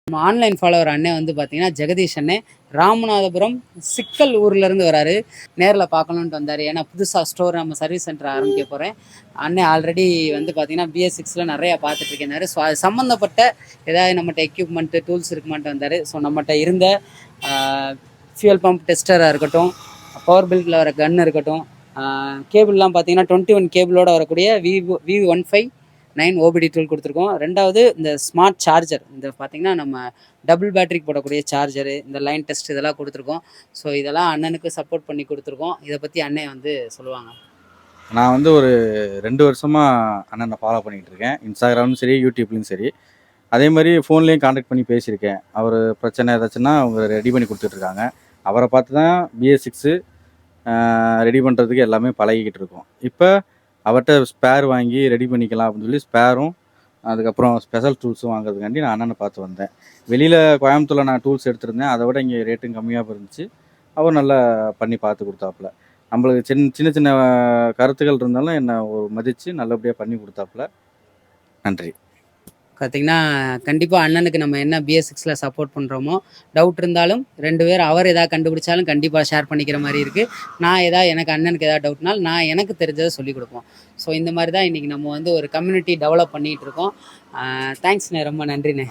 நம்ம online follower அண்ணன் வந்து பார்த்தீங்கன்னா ஜெகதீஷ் அண்ணன் ராமநாதபுரம் சிக்கல் ஊர்லேருந்து வராரு. நேரில் பார்க்கணுன்ட்டு வந்தார். ஏன்னா புதுசாக ஸ்டோர் நம்ம சர்வீஸ் சென்டர் ஆரம்பிக்க போகிறேன். அண்ணன் ஆல்ரெடி வந்து பார்த்தீங்கன்னா BS6 நிறையா பார்த்துட்ருக்கேனாரு. ஸோ அது சம்மந்தப்பட்ட ஏதாவது நம்மகிட்ட எக்யூப்மெண்ட்டு டூல்ஸ் இருக்குமான்ட்டு வந்தார். ஸோ நம்மகிட்ட இருந்த ஃபியூல் பம்ப் டெஸ்டராக இருக்கட்டும், பவர் பில்டில் வர கன் இருக்கட்டும், கேபிள்லாம் பார்த்தீங்கன்னா 21 கேபிளோட வரக்கூடிய V15 OBD டூல் கொடுத்துருக்கோம். ரெண்டாவது இந்த ஸ்மார்ட் சார்ஜர், இந்த பார்த்தீங்கன்னா நம்ம டபுள் பேட்டரிக்கு போடக்கூடிய சார்ஜரு, இந்த லைன் டெஸ்ட் இதெல்லாம் கொடுத்துருக்கோம். ஸோ இதெல்லாம் அண்ணனுக்கு சப்போர்ட் பண்ணி கொடுத்துருக்கோம். இதை பற்றி அண்ணன் வந்து சொல்லுவாங்க. நான் வந்து ஒரு 2 வருஷமாக அண்ணனை ஃபாலோ பண்ணிகிட்டு இருக்கேன். இன்ஸ்டாகிராம்லையும் சரி, யூடியூப்லேயும் சரி. அதே மாதிரி ஃபோன்லேயும் காண்டாக்ட் பண்ணி பேசியிருக்கேன். அவர் பிரச்சனை ஏதாச்சுன்னா அவங்க ரெடி பண்ணி கொடுத்துட்ருக்காங்க. அவரை பார்த்து தான் BS6 ரெடி பண்ணுறதுக்கு எல்லாமே பழகிக்கிட்டு இருக்கோம். இப்போ அவர்கிட்ட ஸ்பேர் வாங்கி ரெடி பண்ணிக்கலாம் அப்படின்னு சொல்லி ஸ்பேரும் அதுக்கப்புறம் ஸ்பெஷல் டூல்ஸும் வாங்குறதுக்காண்டி நான் அண்ணனை பார்த்து வந்தேன். வெளியில் கோயம்புத்தூரில் நான் டூல்ஸ் எடுத்திருந்தேன். அதை விட இங்கே ரேட்டும் கம்மியாக இருந்துச்சு. அவர் நல்லா பண்ணி பார்த்து கொடுத்தாப்புல. நம்மளுக்கு சின்ன சின்ன கருத்துக்கள் இருந்தாலும் என்னை ஒரு மதித்து நல்லபடியாக பண்ணி கொடுத்தாப்புல. நன்றி. பார்த்தீங்கன்னா கண்டிப்பாக அண்ணனுக்கு நம்ம என்ன BS6 சப்போர்ட் பண்ணுறோமோ, டவுட் இருந்தாலும் 2 பேர் அவர் எதாவது கண்டுபிடிச்சாலும் கண்டிப்பாக ஷேர் பண்ணிக்கிற மாதிரி இருக்குது. நான் எனக்கு அண்ணனுக்கு எதாவது டவுட்னாலும் நான் எனக்கு தெரிஞ்சதை சொல்லிக் கொடுப்போம். ஸோ இந்த மாதிரி தான் இன்றைக்கி நம்ம வந்து ஒரு கம்யூனிட்டி டெவலப் பண்ணிகிட்டு இருக்கோம். தேங்க்ஸ்ண்ணே, ரொம்ப நன்றிண்ணே.